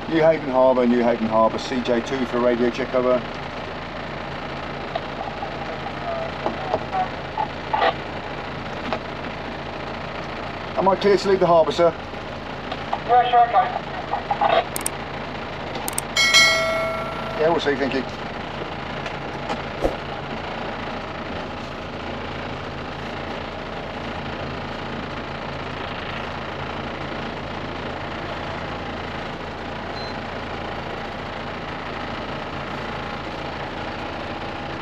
New Haven Harbour, CJ2 for radio check over. Am I clear to leave the harbour, sir? Yeah, sure, okay. Yeah, we'll see, thank you.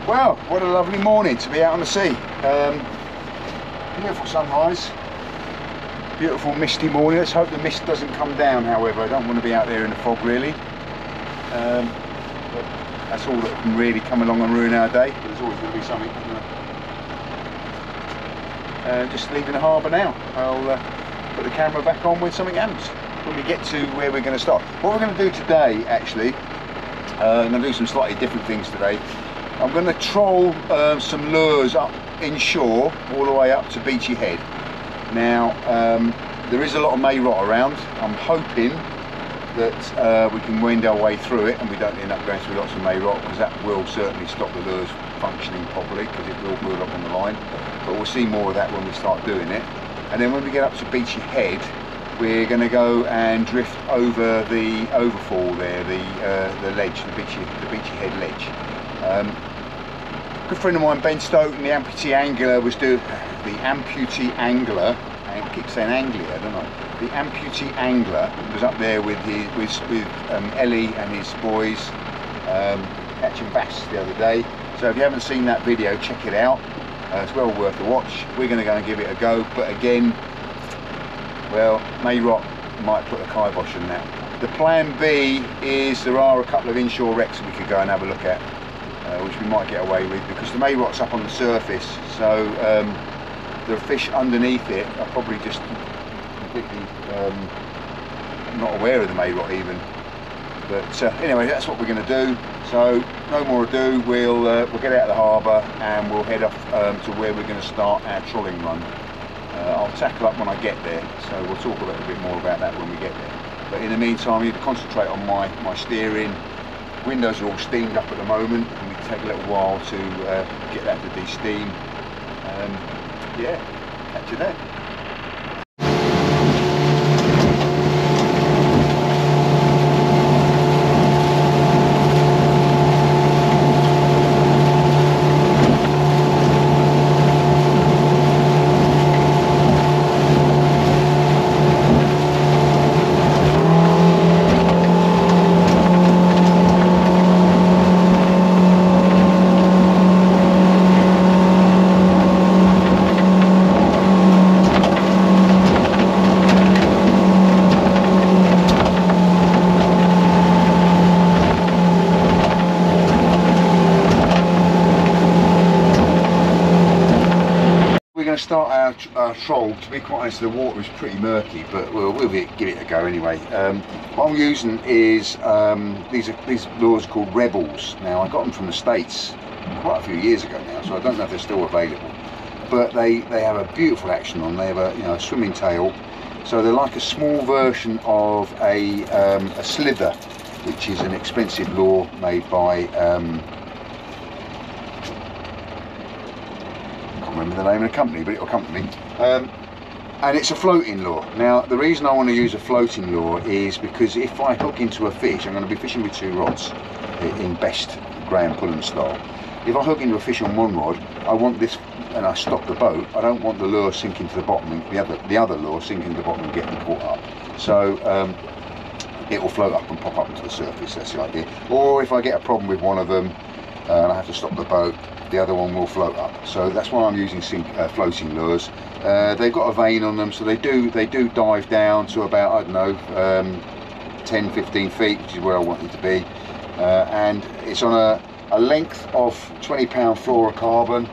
Well, what a lovely morning to be out on the sea. Beautiful sunrise. Beautiful misty morning. Let's hope the mist doesn't come down, however. I don't want to be out there in the fog really. But that's all that can really come along and ruin our day. But there's always going to be something. Just leaving the harbour now. I'll put the camera back on when something happens. When we get to where we're going to start. What we're going to do today, actually, I'm going to do some slightly different things today. I'm going to troll some lures up inshore all the way up to Beachy Head. Now there is a lot of may rot around. I'm hoping that we can wend our way through it and we don't end up going through lots of may rot, because that will certainly stop the lures functioning properly, because it will build up on the line. But we'll see more of that when we start doing it. And then when we get up to Beachy Head, we're going to go and drift over the overfall there, the ledge, the Beachy Head ledge. A good friend of mine, Ben Stoughton, the amputee angler, was doing the amputee angler. I keep saying anglia, don't I? The amputee angler was up there with Ellie and his boys catching bass the other day. So if you haven't seen that video, check it out. It's well worth a watch. We're going to go and give it a go, but again, well, may rot might put a kibosh on that. The plan B is there are a couple of inshore wrecks we could go and have a look at, which we might get away with, because the may rot's up on the surface, so the fish underneath it are probably just completely not aware of the may rot even. But anyway, that's what we're going to do. So no more ado, we'll get out of the harbour and we'll head off to where we're going to start our trolling run. I'll tackle up when I get there, so we'll talk a little bit more about that when we get there. But in the meantime, I need to concentrate on my steering. Windows are all steamed up at the moment, and it will take a little while to get that to de-steam. Yeah, catch you there. Start our troll. To be quite honest, the water is pretty murky, but we'll give it a go anyway. What I'm using is these lures are called Rebels. Now I got them from the States quite a few years ago now, so I don't know if they're still available. But they have a beautiful action on. They have a swimming tail, so they're like a small version of a slither, which is an expensive lure made by remember the name of the company, but it'll come to me. And it's a floating lure. Now the reason I want to use a floating lure is because if I hook into a fish, I'm going to be fishing with two rods in best Graeme Pullen style. If I hook into a fish on one rod, I want this, and I stop the boat, I don't want the lure sinking to the bottom and the other lure sinking to the bottom and getting caught up. So it will float up and pop up into the surface. That's the idea. Or if I get a problem with one of them and I have to stop the boat, the other one will float up. So that's why I'm using floating lures. They've got a vane on them, so they do dive down to about, I don't know, 10-15 feet, which is where I want them to be. And it's on a length of 20-pound fluorocarbon,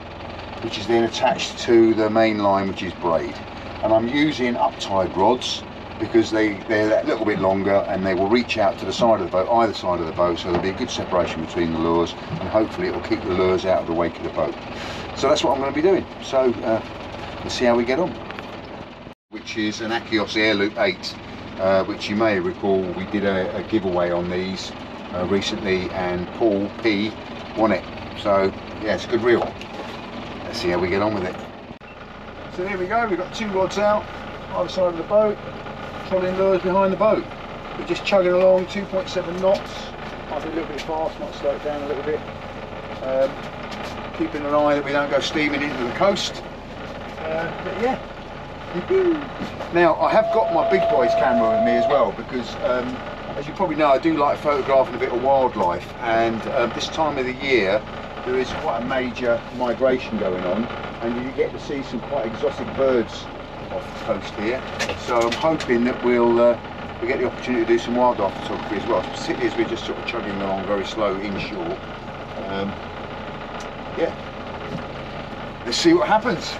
which is then attached to the main line, which is braid. And I'm using uptide rods because they're that little bit longer and they will reach out to the side of the boat, either side of the boat, so there'll be a good separation between the lures, and hopefully it will keep the lures out of the wake of the boat. So that's what I'm going to be doing. So let's see how we get on. Which is an Achios Air Loop 8. which you may recall we did a giveaway on these recently, and Paul P won it. So yeah, it's a good reel. Let's see how we get on with it. So there we go, we've got 2 rods out either side of the boat, trolling lures behind the boat. We're just chugging along, 2.7 knots. Might be a little bit fast, might slow it down a little bit. Keeping an eye that we don't go steaming into the coast. But yeah. Now I have got my big boys camera with me as well, because as you probably know, I do like photographing a bit of wildlife, and this time of the year there is quite a major migration going on, and you get to see some quite exotic birds off the coast here. So I'm hoping that we get the opportunity to do some wildlife photography as well, particularly as we're just sort of chugging along very slow inshore. Yeah, let's see what happens.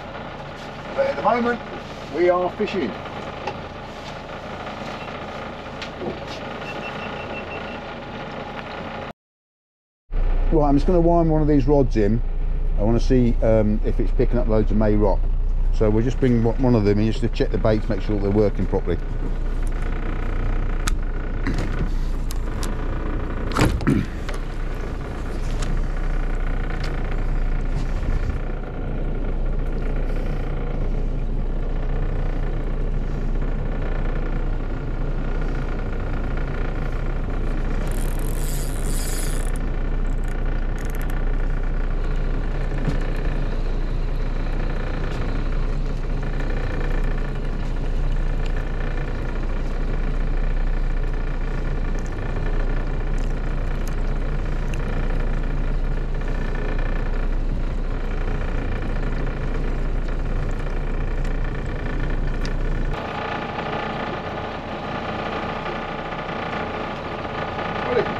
But at the moment we are fishing. Right, I'm just going to wind one of these rods in. I want to see if it's picking up loads of May rock. So we'll just bring one of them in just to check the baits, make sure they're working properly.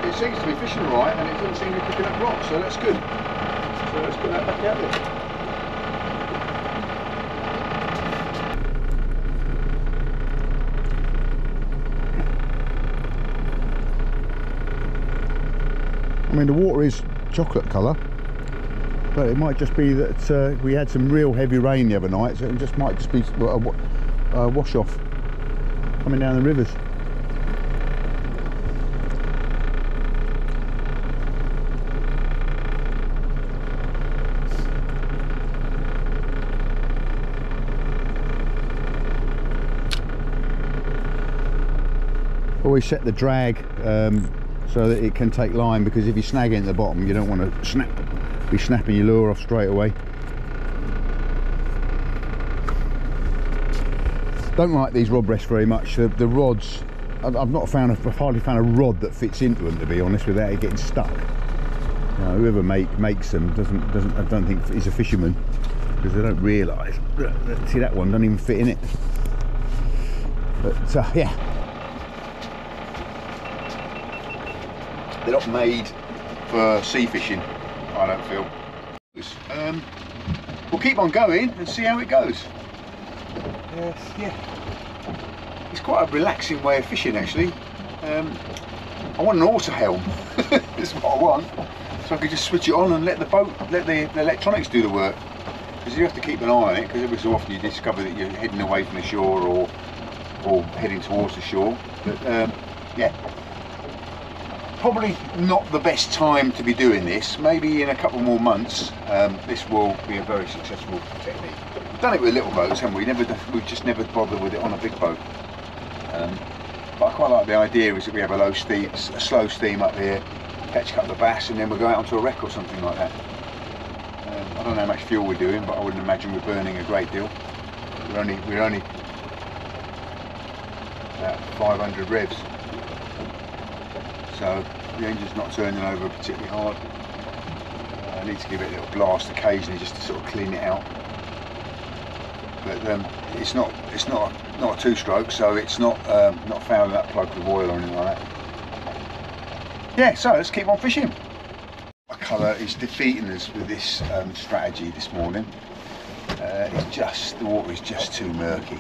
It seems to be fishing right, and it doesn't seem to be picking up rocks, so that's good. So let's put that back out there. I mean, the water is chocolate colour, but it might just be that we had some real heavy rain the other night, so it just might just be a wash off coming down the rivers. Always set the drag so that it can take line, because if you snag it at the bottom, you don't want to be snapping your lure off straight away. Don't like these rod rests very much. The rods, I've hardly found a rod that fits into them, to be honest, without it getting stuck. You know, whoever makes them I don't think is a fisherman, because they don't realise. See, that one doesn't even fit in it. But yeah. They're not made for sea fishing, I don't feel. We'll keep on going and see how it goes. Yeah, it's quite a relaxing way of fishing, actually. I want an auto helm. This is what I want, so I could just switch it on and let the electronics do the work. Because you have to keep an eye on it, because every so often you discover that you're heading away from the shore or heading towards the shore. But yeah. Probably not the best time to be doing this. Maybe in a couple more months this will be a very successful technique. We've done it with little boats, haven't we? We've just never bothered with it on a big boat. But I quite like the idea is that we have a slow steam up here, catch a couple of bass, and then we'll go out onto a wreck or something like that. I don't know how much fuel we're doing, but I wouldn't imagine we're burning a great deal. We're only about 500 revs. So the engine's not turning over particularly hard. I need to give it a little blast occasionally just to sort of clean it out. But it's not a two-stroke, so it's not fouling that plug with oil or anything like that. Yeah, so let's keep on fishing. My colour is defeating us with this strategy this morning. The water is just too murky.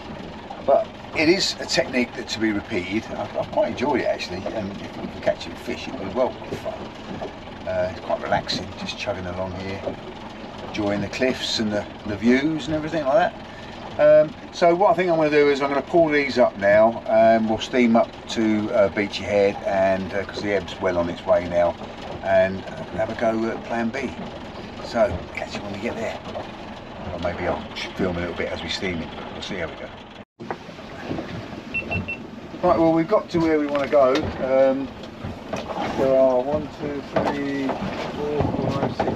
But it is a technique that to be repeated. I've quite enjoyed it, actually, and if we can catch it with fish, it was well good fun. It's quite relaxing, just chugging along here, enjoying the cliffs and the views and everything like that. So what I think I'm going to do is I'm going to pull these up now, and we'll steam up to Beachy Head, and because the ebb's well on its way now, and have a go at plan B. So catch you when we get there. Or maybe I'll film a little bit as we steam it, but we'll see how we go. Right, well, we've got to where we want to go. There are 1, 2, 3, 4, 5, 6,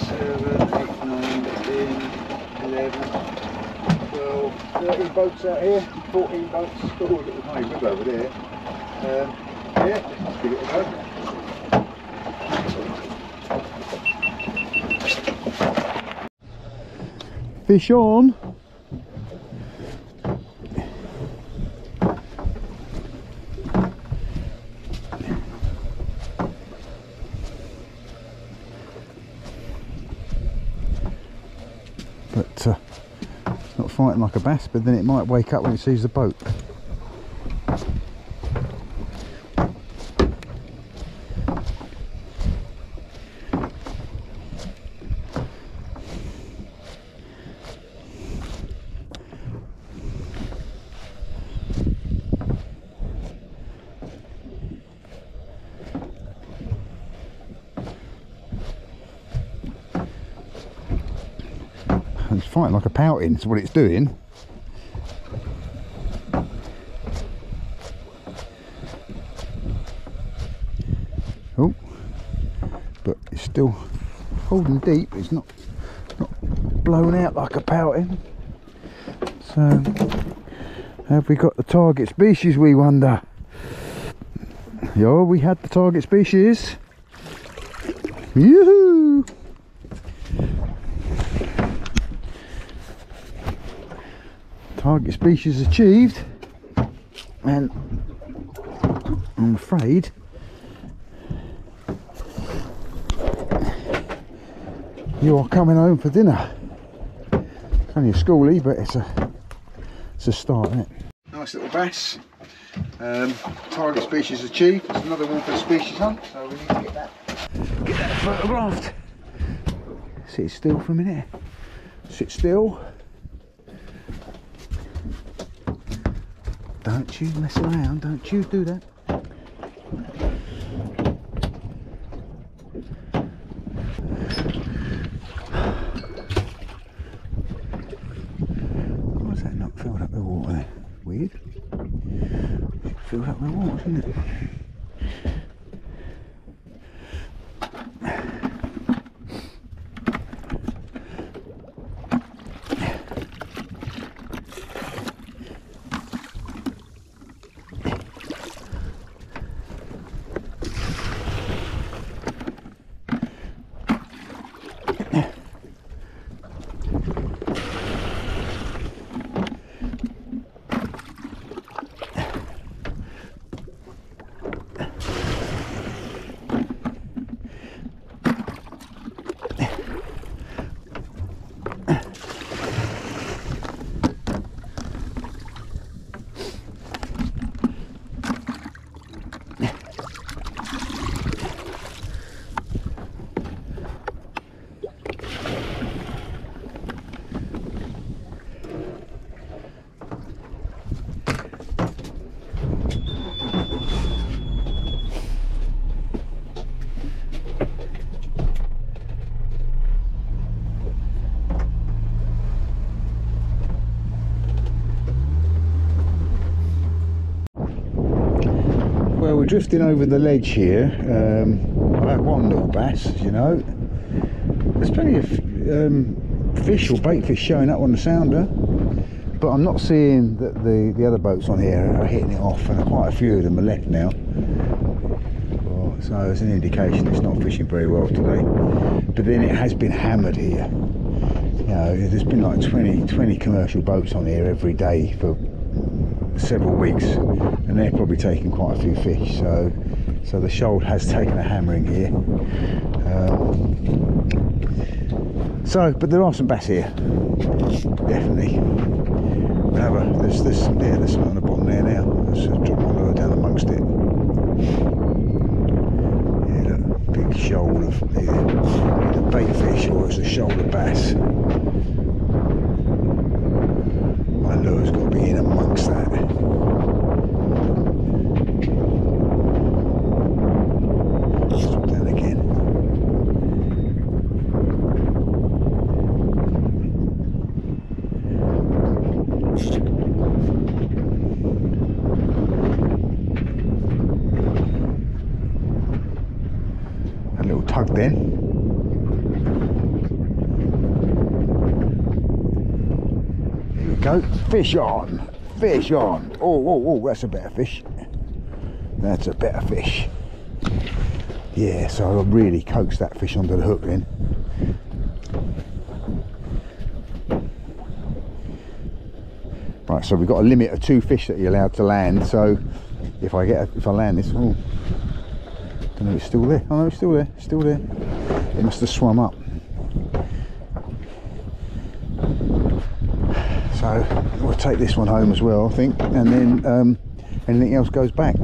7, 8, 9, 10, 11, 12, 13 boats out here, 14 boats. Oh, a little tiny river over there. Yeah, let's give it a go. Fish on. But it's not fighting like a bass, but then it might wake up when it sees the boat. It's fighting like a pouting, is what it's doing. Oh, but it's still holding deep. It's not blown out like a pouting. So, have we got the target species, we wonder? Yeah, we had the target species. Yoo-hoo! Target species achieved, and I'm afraid you are coming home for dinner. It's only a schoolie, but it's a start, isn't it? Nice little bass. Target species achieved. There's another one for the species hunt, so we need to get that photographed. Sit still for a minute. Sit still. Don't you mess around, don't you do that. Why is that not filled up with water there? Weird. Filled up with water, isn't it? Well, we're drifting over the ledge here. I've had one little bass, as you know. There's plenty of fish or bait fish showing up on the sounder, but I'm not seeing that the other boats on here are hitting it off, and quite a few of them are left now. So it's an indication it's not fishing very well today. But then it has been hammered here. You know, there's been like 20 commercial boats on here every day for several weeks, and they're probably taking quite a few fish. So the shoal has taken a hammering here. But there are some bass here, definitely. We'll have there's something on the bottom there now. Let's drop my lure down amongst it. Yeah, look, big shoal of either bait fish or it's a shoal of bass. hug then. Here we go. Fish on. Fish on. Oh, oh, oh, that's a better fish. That's a better fish. Yeah, so I really coaxed that fish onto the hook then. Right, so we've got a limit of 2 fish that you're allowed to land. So if I land this, oh, don't know if it's still there. Oh no, it's still there. Still there. It must have swum up. So we'll take this one home as well, I think, and then anything else goes back.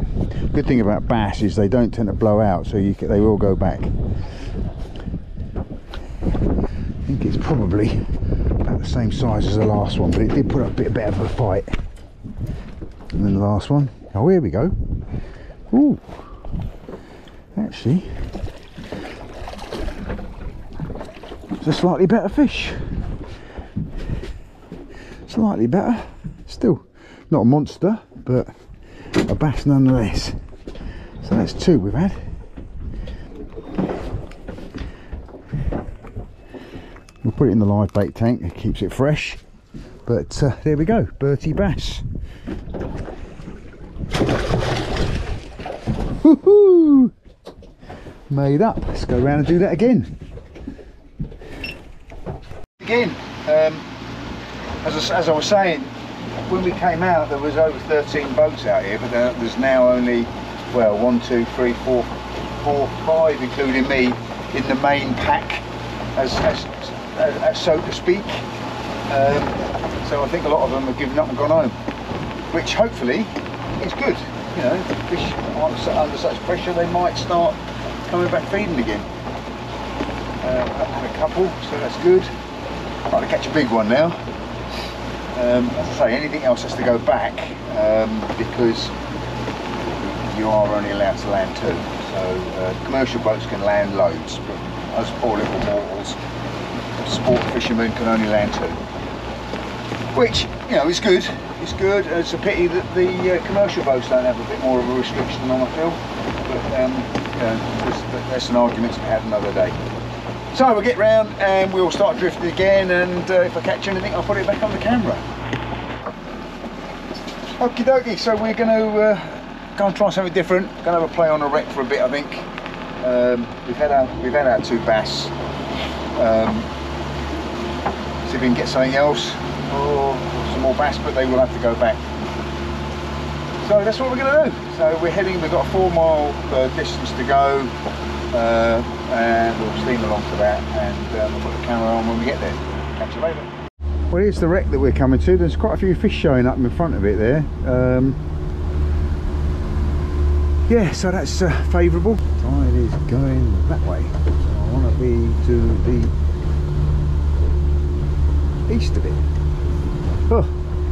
Good thing about bass is they don't tend to blow out, so they will go back. I think it's probably about the same size as the last one, but it did put up a bit better of a fight than the last one. Oh, here we go. Ooh, actually, it's a slightly better fish. Slightly better, still not a monster, but a bass nonetheless. So that's 2 we've had. We'll put it in the live bait tank, it keeps it fresh. But there we go, Bertie bass. Woohoo! Made up. Let's go around and do that again. As I was saying, when we came out there was over 13 boats out here, but there's now only, well, 1, 2, 3, 4, 5, including me, in the main pack, as so to speak. So I think a lot of them have given up and gone home, which hopefully is good. You know, fish aren't under such pressure, they might start coming back feeding again. I've had a couple, so that's good. I'd like to catch a big one now. As I say, anything else has to go back because you are only allowed to land 2. So commercial boats can land loads, but us poor little mortals, sport fishermen, can only land 2. Which, you know, is good. It's good. It's a pity that the commercial boats don't have a bit more of a restriction on, I feel. But you know, that's an argument to be had another day. So we'll get round and we'll start drifting again, and if I catch anything I'll put it back on the camera. Okie dokie, so we're going to go and try something different. Going to have a play on a wreck for a bit, I think. We've had our 2 bass. See if we can get something else or some more bass, but they will have to go back. So that's what we're going to do. So we're heading, we've got a 4-mile distance to go. And we'll steam along to that, and we'll put the camera on when we get there. Catch you later. Well, here's the wreck that we're coming to. There's quite a few fish showing up in front of it there. Yeah, so that's favourable. Tide is going that way, so I want to be to the east of it. Oh,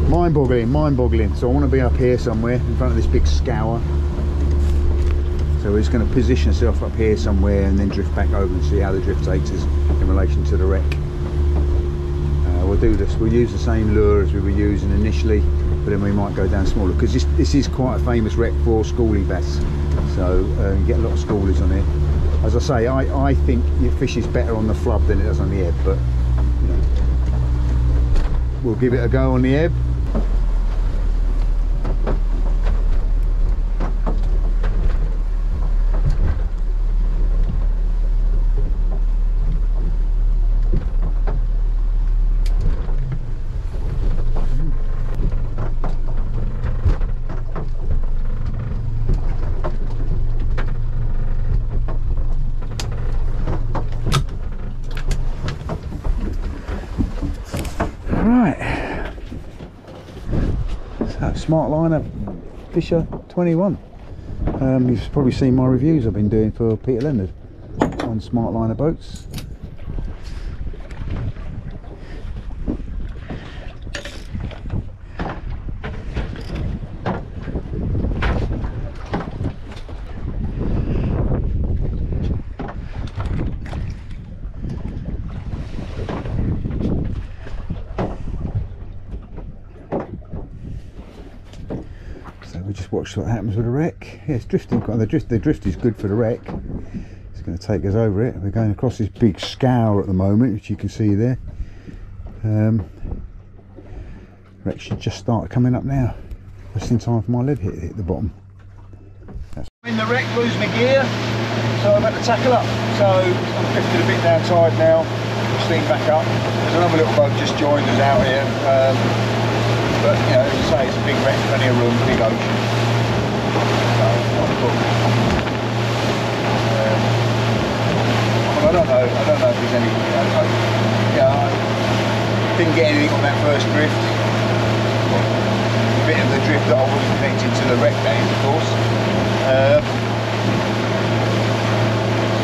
mind-boggling, mind-boggling. So I want to be up here somewhere in front of this big scour. So we're just going to position ourselves up here somewhere and then drift back over and see how the drift takes us in relation to the wreck. We'll do this, we'll use the same lure as we were using initially, but then we might go down smaller, because this is quite a famous wreck for schoolie bass. So you get a lot of schoolies on here. As I say, I think your fish is better on the flub than it does on the ebb, but you know, we'll give it a go on the ebb. Smart liner Fisher 21. You've probably seen my reviews I've been doing for Peter Leonard on smart liner boats. Watch what happens with the wreck. Yeah, it's drifting. The drift is good for the wreck. It's going to take us over it. We're going across this big scour at the moment, which you can see there. Wreck should just start coming up now, just in time for my lead hit the bottom. I'm in the wreck, lose my gear, so I've had to tackle up. So I'm drifted a bit down tide now, steam back up. There's another little boat just joined us out here, but you know, as I say, it's a big wreck, plenty of room, big ocean. So, not a problem. I don't know if there's any. I didn't get anything on that first drift. A bit of the drift that I wasn't connected to the wreck days, of course.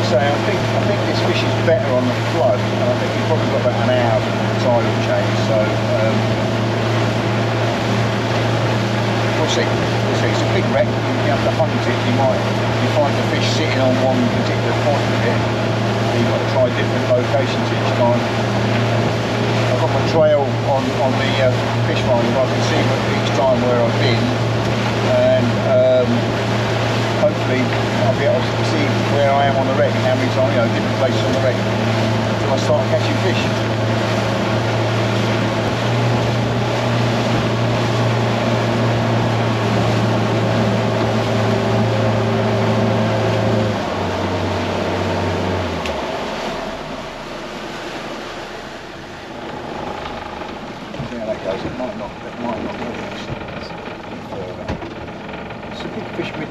So I think this fish is better on the flood, and I think we've probably got about an hour for the tidal change. So we'll see. It's a big wreck. You have to hunt it. You find the fish sitting on one particular point of it. You've got to try different locations each time. I've got my trail on the fish finder. I can see each time where I've been, and hopefully I'll be able to see where I am on the wreck and how many times, different places on the wreck until I start catching fish.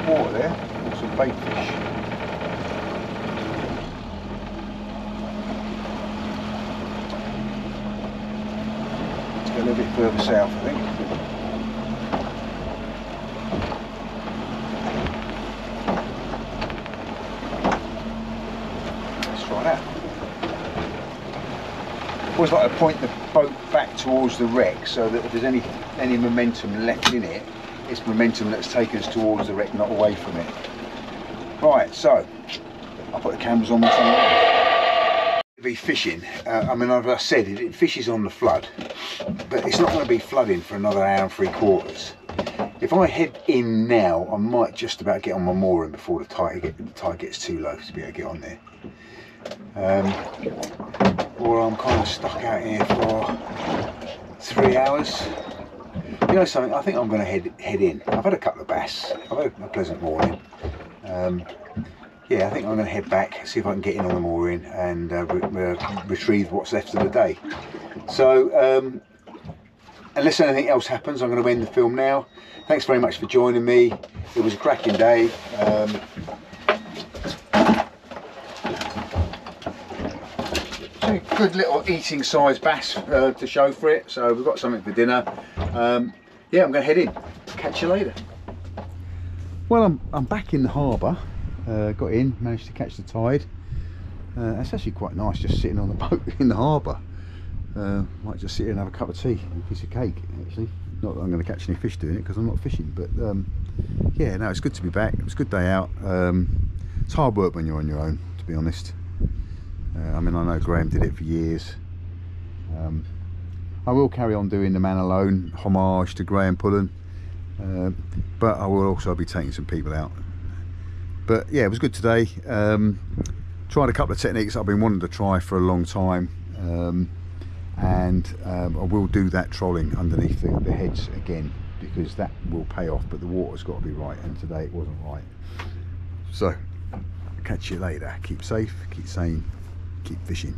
Water there, or some bait fish. Let's go a little bit further south, I think. Let's try that. Always like to point the boat back towards the wreck so that if there's any momentum left in it, it's momentum that's taken us towards the wreck, not away from it. Right, so I'll put the cameras on with something else. Be fishing. I mean, as I said, it fishes on the flood, but it's not going to be flooding for another hour and 3/4. If I head in now, I might just about get on my mooring before the tide gets too low to be able to get on there. Or I'm kind of stuck out here for 3 hours. You know something, I think I'm going to head in. I've had a couple of bass, I've had a pleasant morning. Yeah, I think I'm going to head back, see if I can get in on the mooring and retrieve what's left of the day. So, unless anything else happens, I'm going to end the film now. Thanks very much for joining me. It was a cracking day. Good little eating size bass to show for it, so we've got something for dinner. Yeah, I'm going to head in. Catch you later. Well, I'm back in the harbour. Got in, managed to catch the tide. It's actually quite nice just sitting on the boat in the harbour. Might just sit here and have a cup of tea and a piece of cake, actually. Not that I'm going to catch any fish doing it because I'm not fishing, but yeah, no, it's good to be back. It was a good day out. It's hard work when you're on your own, to be honest. I mean, I know Graeme did it for years. I will carry on doing the Man Alone homage to Graeme Pullen, but I will also be taking some people out. But yeah, it was good today. Tried a couple of techniques I've been wanting to try for a long time, and I will do that trolling underneath the heads again, because that will pay off, but the water's got to be right, and today it wasn't right. So catch you later. Keep safe, keep sane, keep fishing.